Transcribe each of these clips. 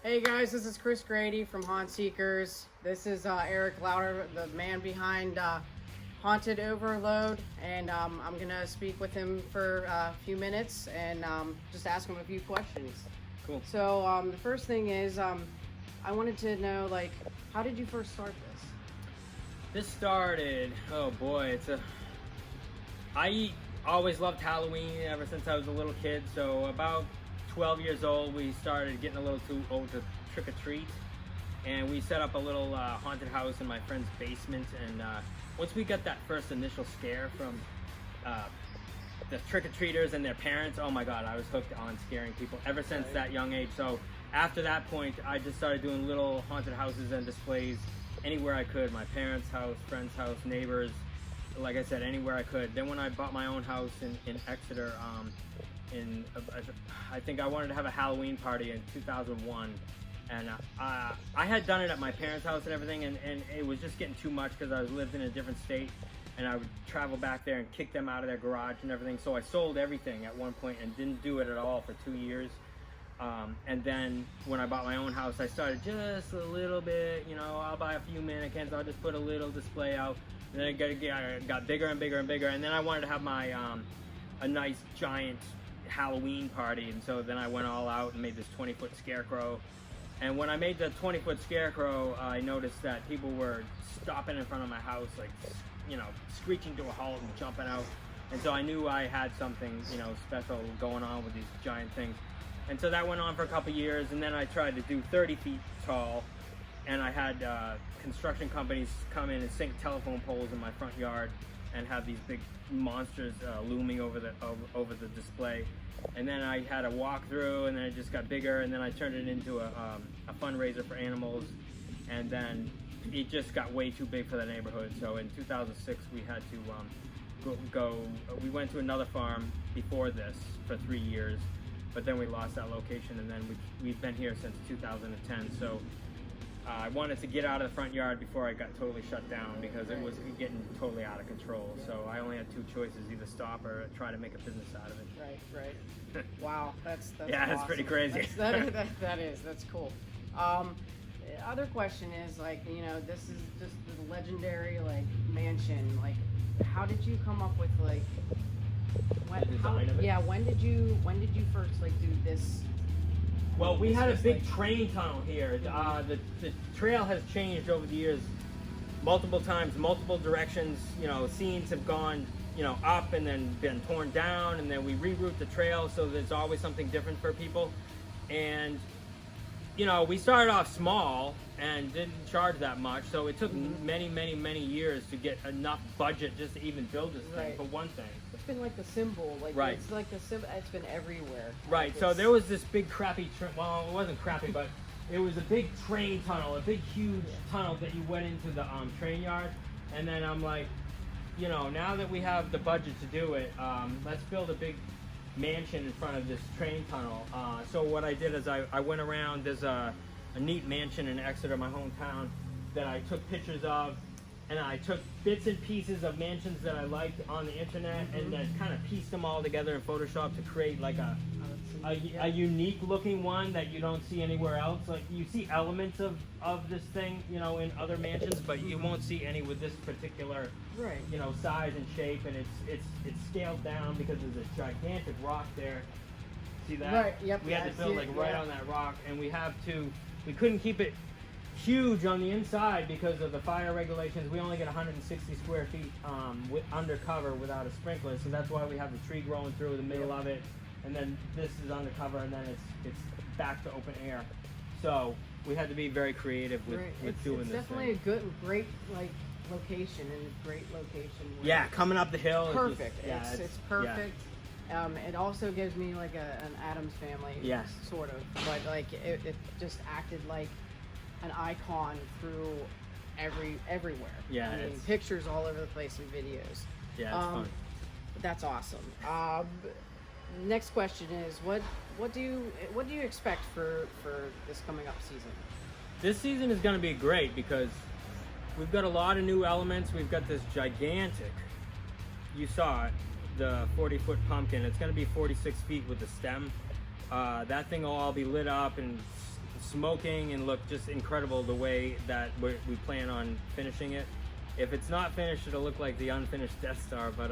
Hey guys, this is Chris Grady from Haunt Seekers. This is Eric Lowther, the man behind Haunted Overload, and I'm gonna speak with him for a few minutes and just ask him a few questions. Cool. So the first thing is, I wanted to know, like, how did you first start this? This started, oh boy, I always loved Halloween ever since I was a little kid. So about 12 years old, we started getting a little too old to trick or treat, and we set up a little haunted house in my friend's basement. And once we got that first initial scare from the trick-or-treaters and their parents, oh my god, I was hooked on scaring people ever since that young age. So after that point, I just started doing little haunted houses and displays anywhere I could. My parents' house, friends' house, neighbors, like I said, anywhere I could. Then when I bought my own house in Exeter, I think I wanted to have a Halloween party in 2001, and I had done it at my parents' house and everything, and it was just getting too much because I was lived in a different state, and I would travel back there and kick them out of their garage and everything. So I sold everything at one point and didn't do it at all for 2 years. And then when I bought my own house, I started just a little bit, I'll buy a few mannequins, I'll just put a little display out, and then it got bigger and bigger and bigger, and then I wanted to have my a nice giant Halloween party, and so then I went all out and made this 20-foot scarecrow. And when I made the 20-foot scarecrow, I noticed that people were stopping in front of my house, like, screeching to a halt and jumping out. And so I knew I had something, special going on with these giant things. And so that went on for a couple years, and then I tried to do 30 feet tall, and I had construction companies come in and sink telephone poles in my front yard and have these big monsters looming over the display. And then I had a walkthrough, and then it just got bigger, and then I turned it into a fundraiser for animals, and then it just got way too big for the neighborhood. So in 2006 we had to we went to another farm before this for 3 years, but then we lost that location, and then we've been here since 2010. So I wanted to get out of the front yard before I got totally shut down, because it was getting totally out of control. So I only had two choices: either stop or try to make a business out of it. Right. Wow, that's yeah, awesome. that's pretty crazy. That's cool. The other question is, like, this is just the legendary, like, mansion. Like, how did you come up with, like, when did you first, like, do this? Well, we had a big train tunnel here. The trail has changed over the years multiple times, multiple directions. Scenes have gone, up and then been torn down, and then we reroute the trail, so there's always something different for people. And we started off small and didn't charge that much, so it took many years to get enough budget just to even build this thing, for one thing. It's been like the symbol, like, right. It's like the symbol. It's been everywhere. Right. Like, so there was this big crappy well, it wasn't crappy, but it was a big train tunnel, a big huge tunnel that you went into the train yard. And then I'm like, now that we have the budget to do it, let's build a big mansion in front of this train tunnel. So what I did is I went around. There's a neat mansion in Exeter, my hometown, that I took pictures of, and I took bits and pieces of mansions that I liked on the internet, and then kind of pieced them all together in Photoshop to create like a unique looking one that you don't see anywhere else. Like, you see elements of this thing, in other mansions, but you won't see any with this particular, size and shape. And it's scaled down because there's a gigantic rock there. See that? Right. Yep. We had to build right on that rock, and we couldn't keep it huge on the inside because of the fire regulations. We only get 160 square feet undercover without a sprinkler, so that's why we have the tree growing through the middle of it, and then this is undercover, and then it's back to open air. So we had to be very creative with doing this. It's definitely a great like location, and a great location. Yeah, coming up the hill. Perfect. It's perfect. Yeah. It also gives me like an Addams Family, sort of, but like it just acted like an icon through everywhere. Yeah, I mean, pictures all over the place and videos. Yeah, it's fun. That's awesome. Next question is, what do you expect for this coming up season? This season is going to be great because we've got a lot of new elements. We've got this gigantic, you saw it, the 40-foot pumpkin. It's going to be 46 feet with the stem. That thing will all be lit up and smoking and look just incredible the way that we plan on finishing it. If it's not finished, it'll look like the unfinished Death Star, but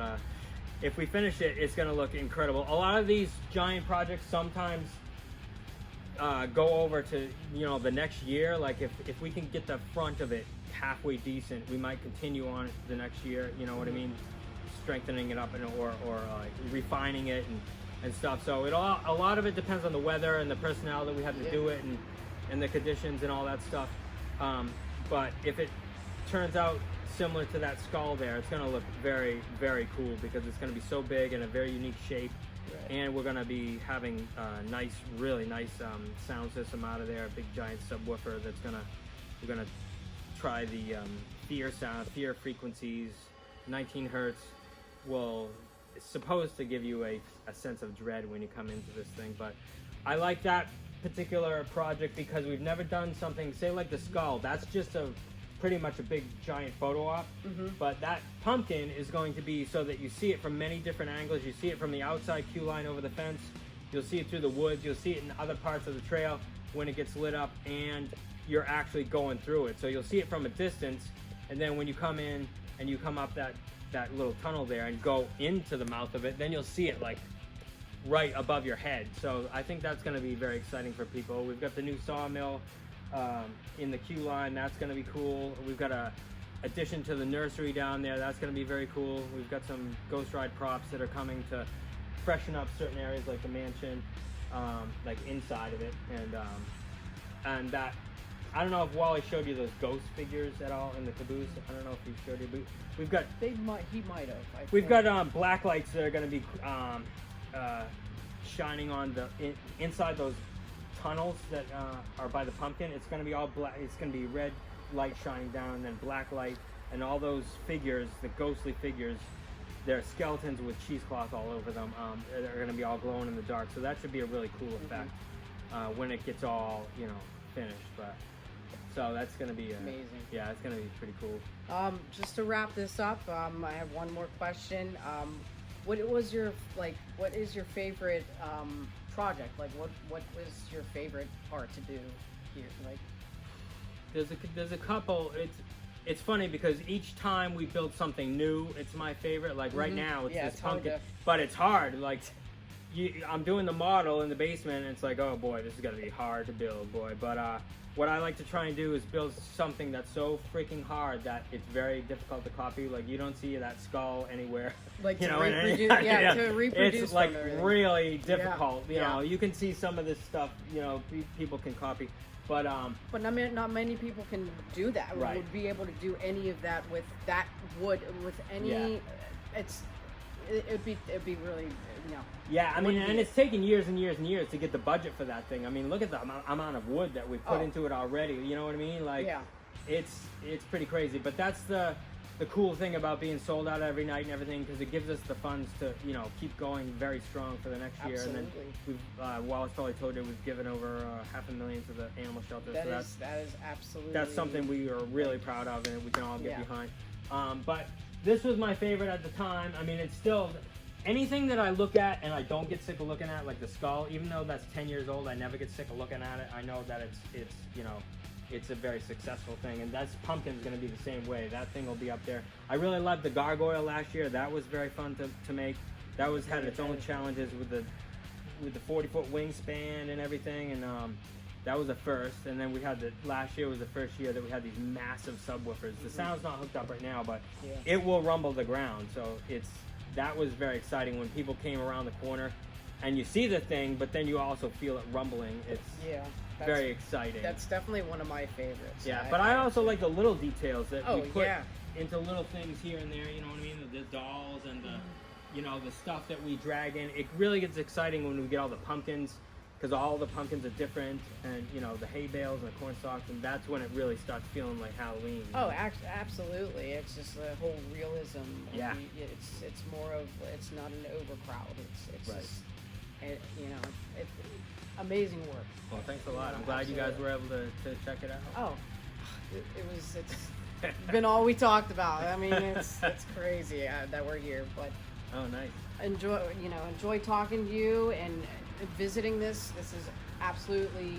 if we finish it, it's going to look incredible. A lot of these giant projects sometimes go over to, you know, the next year. Like if we can get the front of it halfway decent, we might continue on the next year, you know what I mean? Strengthening it up or like refining it and stuff. So a lot of it depends on the weather and the personnel that we have to do it and the conditions and all that stuff. But if it turns out similar to that skull there, it's going to look very, very cool because it's going to be so big and a very unique shape. Right. And we're going to be having a nice, really nice sound system out of there, a big giant subwoofer that's we're going to try the Fear sound, Fear frequencies, 19 hertz. It's supposed to give you a sense of dread when you come into this thing, but I like that particular project because we've never done something, say like the skull, that's just pretty much a big giant photo op, but that pumpkin is going to be so that you see it from many different angles. You see it from the outside queue line over the fence, you'll see it through the woods, you'll see it in other parts of the trail when it gets lit up, and you're actually going through it. So you'll see it from a distance, and then when you come in and you come up that little tunnel there and go into the mouth of it, then you'll see it like right above your head. So I think that's going to be very exciting for people. We've got the new sawmill in the queue line, that's going to be cool. We've got a addition to the nursery down there, that's going to be very cool. We've got some Ghost Ride props that are coming to freshen up certain areas like the mansion, like inside of it, and that, I don't know if Wally showed you those ghost figures at all in the caboose. I don't know if he showed you, but we've got he might have. We've got black lights that are going to be shining on the inside those tunnels that are by the pumpkin. It's going to be all black. It's going to be red light shining down and then black light, and all those figures, the ghostly figures, they're skeletons with cheesecloth all over them. They're going to be all glowing in the dark. So that should be a really cool effect when it gets all, you know, finished. But so that's going to be amazing. Yeah, it's going to be pretty cool. Just to wrap this up, I have one more question. What is your favorite project? Like, what was your favorite part to do here? Like, there's a couple. It's funny because each time we build something new, it's my favorite. Like right now, it's this pumpkin, but it's hard. Like, I'm doing the model in the basement, and it's like, oh boy, this is gonna be hard to build, boy. But what I like to try and do is build something that's so freaking hard that it's very difficult to copy. Like, you don't see that skull anywhere. Like, you to know, reproduce, to reproduce. It's like really difficult. Yeah. You know, you can see some of this stuff, you know, people can copy. But not many people can do that. Right. Would be able to do any of that with that wood, with any. Yeah. It'd be really, you know. Yeah, I mean, and it's taken years and years and years to get the budget for that thing. I mean, look at the amount of wood that we've put into it already. You know what I mean? Like, it's pretty crazy. But that's the cool thing about being sold out every night and everything, because it gives us the funds to, you know, keep going very strong for the next year. Absolutely. And then we've Wallace probably told you we've given over $500,000 to the animal shelter. That is absolutely. That's something we are really proud of, and we can all get behind. But this was my favorite at the time. I mean, it's still anything that I look at and I don't get sick of looking at, like the skull. Even though that's 10 years old, I never get sick of looking at it. I know that it's you know, it's a very successful thing, and that's pumpkin's going to be the same way. That thing will be up there. I really loved the gargoyle last year. That was very fun to make. That had its own challenges with the 40-foot wingspan and everything, and that was a first. And then we had last year was the first year that we had these massive subwoofers. The sound's not hooked up right now, but it will rumble the ground. So that was very exciting when people came around the corner and you see the thing, but then you also feel it rumbling. It's very exciting. That's definitely one of my favorites. Yeah, but I also like the little details that we put into little things here and there, you know what I mean? The dolls and the, you know, the stuff that we drag in. It really gets exciting when we get all the pumpkins, because all the pumpkins are different, and, you know, the hay bales and the corn stalks, and that's when it really starts feeling like Halloween. Oh, absolutely. It's just the whole realism. Yeah. It's more of, it's not an overcroud. It's just, you know, it's amazing work. Well, thanks a lot. I'm glad you guys were able to check it out. Oh, it's been all we talked about. I mean, it's crazy that we're here, but oh, nice. Enjoy talking to you and visiting this. This is absolutely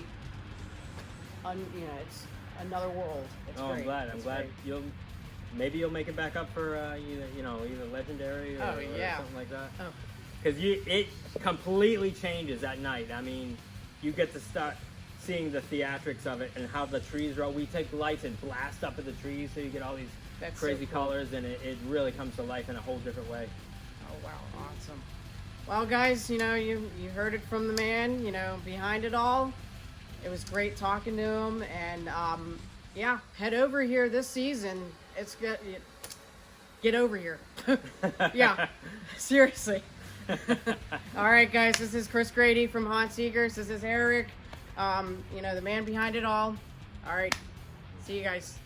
it's another world. It's Oh, great. I'm glad. I'm It's glad great. you'll make it back up for either legendary or, Oh, or yeah. something like that. Oh. Because it completely changes at night. I mean, you get to start seeing the theatrics of it and how the trees roll. We take lights and blast up at the trees, so you get all these That's so crazy cool. colors, and it really comes to life in a whole different way. Oh wow, awesome. Well, guys, you heard it from the man, behind it all. It was great talking to him, and yeah, head over here this season. It's good. Get over here. Yeah, seriously. All right, guys, this is Chris Grady from Haunt Seekers. This is Eric, the man behind it all. All right, see you guys.